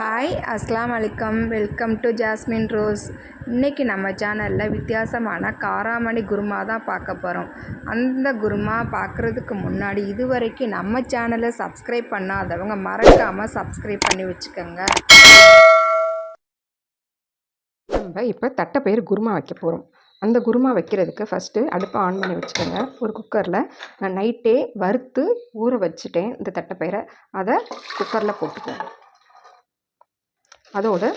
Hi அஸ்லாம் வலைக்கம். Welcome to jasmine rose. இன்றைக்கி நம்ம சேனலில் வித்தியாசமான காராமணி குருமா தான் பார்க்க போகிறோம். அந்த குருமா பார்க்குறதுக்கு முன்னாடி இதுவரைக்கும் நம்ம சேனலை சப்ஸ்கிரைப் பண்ணாதவங்க மறக்காமல் சப்ஸ்கிரைப் பண்ணி வச்சுக்கோங்க. நம்ம இப்போ தட்டைப்பயிறு குருமா வைக்க போகிறோம். அந்த குருமா வைக்கிறதுக்கு ஃபஸ்ட்டு அடுப்பை ஆன் பண்ணி வச்சுக்கோங்க. ஒரு குக்கரில் நான் நைட்டே வறுத்து ஊற வச்சுட்டேன் இந்த தட்டைப்பயிரை. அதை குக்கரில் போட்டுக்குவோம். அதோடு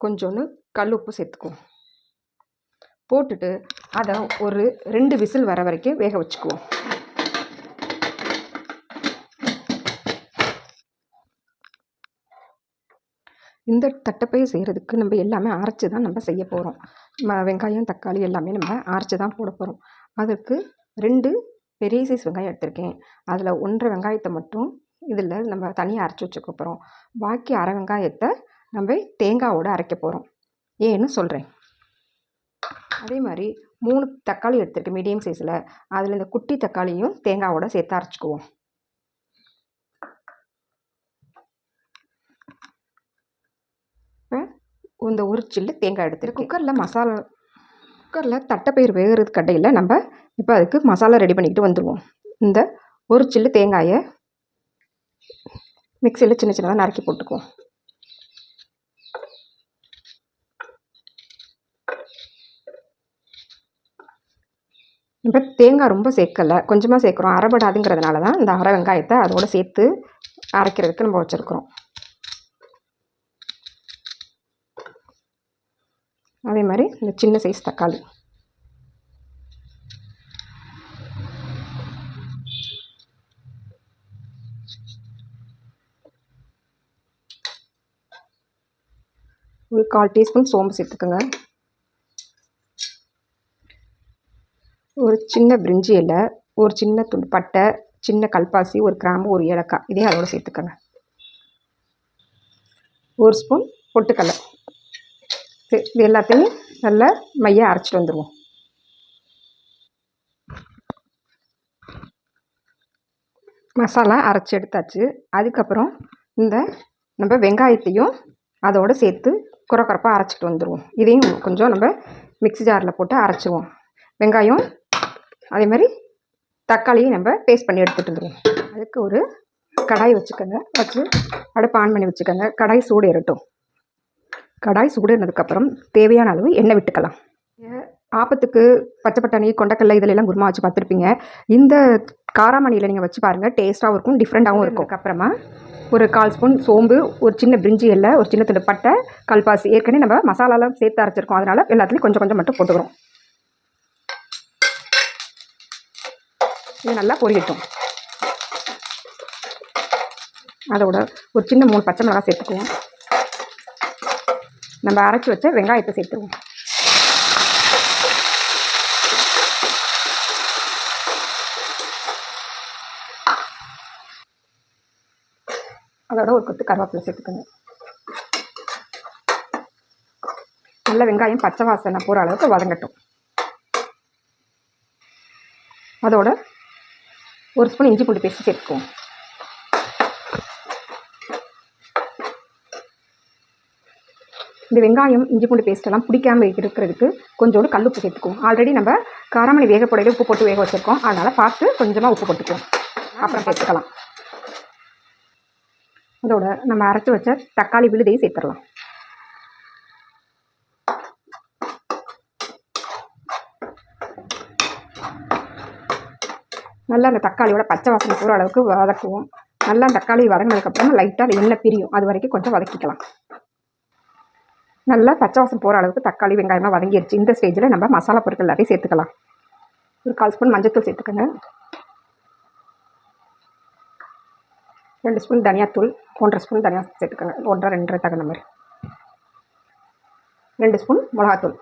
கொஞ்சோண்டு கல் உப்பு சேர்த்துக்குவோம். போட்டுட்டு அதை ஒரு 2 விசில் வர வரைக்கும் வேக வச்சுக்குவோம். இந்த தட்டைப்பயிறு செய்கிறதுக்கு நம்ம எல்லாமே அரைச்சி தான் நம்ம செய்ய போகிறோம். வெங்காயம் தக்காளி எல்லாமே நம்ம அரைச்சி தான் போட போகிறோம். அதுக்கு 2 பெரிய சைஸ் வெங்காயம் எடுத்திருக்கேன். அதில் 1.5 வெங்காயத்தை மட்டும் இதில் நம்ம தனியாக அரைச்சி வச்சுக்க போகிறோம். பாக்கி அரை வெங்காயத்தை நம்ம தேங்காவோடு அரைக்க போகிறோம். ஏன்னு சொல்கிறேன். அதே மாதிரி 3 தக்காளி எடுத்திருக்கேன் மீடியம் சைஸில். அதில் இந்த குட்டி தக்காளியும் தேங்காவோட சேர்த்து அரைச்சிக்குவோம். இந்த ஒரு சில்லு தேங்காய் எடுத்துருக்கேன். குக்கரில் தட்டைப்பயிறு வேகிறது கடையில் நம்ம இப்போ அதுக்கு மசாலா ரெடி பண்ணிக்கிட்டு வந்துடுவோம். இந்த ஒரு சில்லு தேங்காயை மிக்சியில் சின்ன சின்னதாக நறுக்கி போட்டுக்குவோம். இப்போ தேங்காய் ரொம்ப சேர்க்கலை, கொஞ்சமாக சேர்க்குறோம். அரைபடாதுங்கிறதுனால தான் இந்த அரை வெங்காயத்தை அதோடு சேர்த்து அரைக்கிறதுக்கு நம்ம வச்சுருக்குறோம். அதே மாதிரி இந்த சின்ன சைஸ் தக்காளி, ஒரு 1/4 டீஸ்பூன் சோம்பு சேர்த்துக்கோங்க. ஒரு சின்ன பிரிஞ்சி இலை, ஒரு சின்ன துண்டு பட்டை, சின்ன கல்பாசி, ஒரு கிராம்பு, ஒரு ஏலக்காய் இதே அதோடு சேர்த்துக்கோங்க. ஒரு ஸ்பூன் பொட்டுக்கடலை. இது எல்லாத்தையும் நல்லா மையாக அரைச்சிட்டு வந்துடுவோம். மசாலா அரைச்சி எடுத்தாச்சு. அதுக்கப்புறம் இந்த நம்ம வெங்காயத்தையும் அதோடு சேர்த்து குறக்குறப்பாக அரைச்சிட்டு வந்துடுவோம். இதையும் கொஞ்சம் நம்ம மிக்ஸி ஜாரில் போட்டு அரைச்சிடுவோம். வெங்காயம் அதே மாதிரி தக்காளியும் நம்ம பேஸ்ட் பண்ணி எடுத்துகிட்டு வந்துடுவோம். அதுக்கு ஒரு கடாய் வச்சுக்கோங்க. வச்சு அடுப்பு ஆன் பண்ணி வச்சுக்கோங்க. கடாய் சூடு ஏறட்டும். கடாய் சூடுனதுக்கப்புறம் தேவையான அளவு எண்ணெய் விட்டுக்கலாம். ஆப்பத்துக்கு பச்சை பட்டாணி, கொண்டக்கடலை இதிலெல்லாம் குருமா வச்சு பார்த்துருப்பீங்க. இந்த காராமணியில் நீங்கள் வச்சு பாருங்கள், டேஸ்ட்டாகவும் இருக்கும், டிஃப்ரெண்ட்டாகவும் இருக்கும். அதுக்கப்புறமா ஒரு 1/4 ஸ்பூன் சோம்பு, ஒரு சின்ன பிரிஞ்சி இலை, ஒரு சின்ன துண்டு பட்டை, கல்பாசி. ஏற்கனவே நம்ம மசாலாலாம் சேர்த்து அரைச்சிருக்கோம், அதனால் எல்லாத்துலேயும் கொஞ்சம் கொஞ்சம் மட்டும் போட்டுக்கிறோம். இது நல்லா பொரியட்டும். அதோட ஒரு சின்ன 3 பச்சை மிளகாய் சேர்த்துக்குவோம். நம்ம அரைச்சி வச்ச வெங்காயத்தை சேர்த்துருவோம். அதோட ஒரு கொத்து கருவேப்பிலை சேர்த்துக்கோங்க. நல்ல வெங்காயம் பச்சை வாசனை போகிற அளவுக்கு வதங்கட்டும். அதோட ஒரு ஸ்பூன் இஞ்சி பூண்டு பேஸ்ட் சேர்த்துக்குவோம். இந்த வெங்காயம் இஞ்சி பூண்டு பேஸ்ட்டெல்லாம் பிடிக்காமல் இருக்கிறதுக்கு கொஞ்சோண்டு கல் உப்பு சேர்த்துக்குவோம். ஆல்ரெடி நம்ம காராமணி வேக போடையில உப்பு போட்டு வேக வச்சுருக்கோம், அதனால் பார்த்து கொஞ்சமாக உப்பு போட்டுக்குவோம். அப்புறம் சேர்த்துக்கலாம். அதோட நம்ம அரைச்சி வச்ச தக்காளி விழுதையும் சேர்த்துடலாம். நல்லா அந்த தக்காளியோட பச்சை வாசனை போகிற அளவுக்கு வதக்குவோம். நல்லா தக்காளி வதங்கினதுக்கப்புறமா லைட்டாக அது எண்ணெய் பிரியும், அது வரைக்கும் கொஞ்சம் வதக்கிக்கலாம். நல்லா பச்சை வாசனை போகிற அளவுக்கு தக்காளி வெங்காயமாக வதங்கிடுச்சு. இந்த ஸ்டேஜில் நம்ம மசாலா பொருட்கள் எல்லாத்தையும் சேர்த்துக்கலாம். ஒரு 1/4 ஸ்பூன் மஞ்சள்தூள் சேர்த்துக்கோங்க. 2 ஸ்பூன் தனியாத்தூள், 1.5 ஸ்பூன் தனியா சேர்த்துக்கோங்க. 1.5 2 தகுந்த மாதிரி. 2 ஸ்பூன் மிளகாத்தூள்.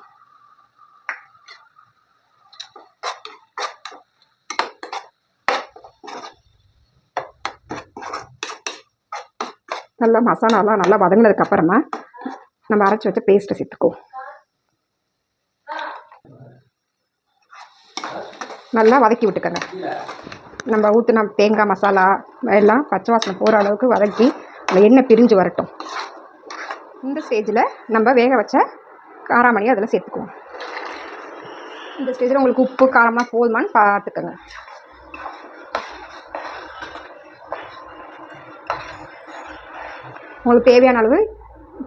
நல்லா மசாலாலாம் நல்லா வதங்கினதுக்கப்புறமா நம்ம அரைச்சி வச்ச பேஸ்ட்டை சேர்த்துக்குவோம். நல்லா வதக்கி விட்டுக்கோங்க. நம்ம ஊற்றின தேங்காய் மசாலா எல்லாம் பச்சை வாசனை போகிற அளவுக்கு வதக்கி அந்த எண்ணெய் பிரிஞ்சு வரட்டும். இந்த ஸ்டேஜில் நம்ம வேக வச்ச காராமணி அதில் சேர்த்துக்குவோம். இந்த ஸ்டேஜில் உங்களுக்கு உப்பு காரமாக போதுமான்னு பார்த்துக்கோங்க. உங்களுக்கு தேவையான அளவு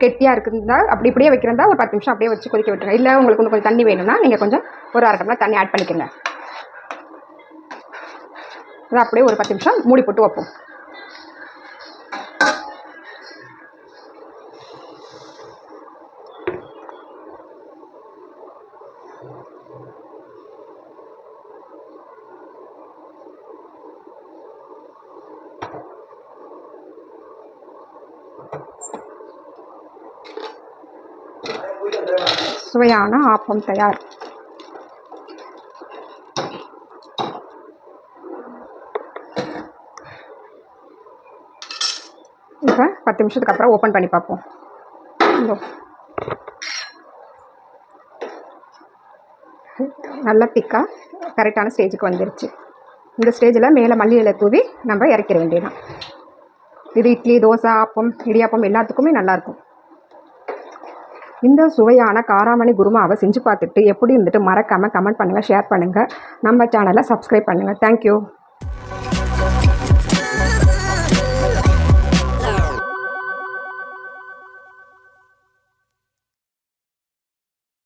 கெட்டியாக இருக்குதுந்தா அப்படி இப்படியே வைக்கிறதா ஒரு 10 நிமிஷம் அப்படியே வச்சு கொதிக்க விட்டுருங்க. இல்லை உங்களுக்கு இன்னும் கொஞ்சம் தண்ணி வேணும்னா நீங்கள் கொஞ்சம் ஒரு 1/2 டம்ளர் தண்ணி ஆட் பண்ணிக்கோங்க. அதை அப்படியே ஒரு 10 நிமிஷம் மூடி போட்டு வைப்போம். சுவையான ஆப்பம் தயார். இப்போ 10 நிமிஷத்துக்கு அப்புறம் ஓப்பன் பண்ணி பார்ப்போம். நல்லா திக்காக கரெக்டான ஸ்டேஜுக்கு வந்துருச்சு. இந்த ஸ்டேஜில் மேலே மல்லி இலை தூவி நம்ம இறக்கிற வேண்டியதான். இது இட்லி, தோசை, ஆப்பம், இடியாப்பம் எல்லாத்துக்குமே நல்லாயிருக்கும். இந்த சுவையான காராமணி குருமாவை செஞ்சு பார்த்துட்டு எப்படி இருந்துட்டு மறக்காமல் கமெண்ட் பண்ணுங்கள், ஷேர் பண்ணுங்கள், நம்ம சேனலை சப்ஸ்கிரைப் பண்ணுங்கள். தேங்க்யூ.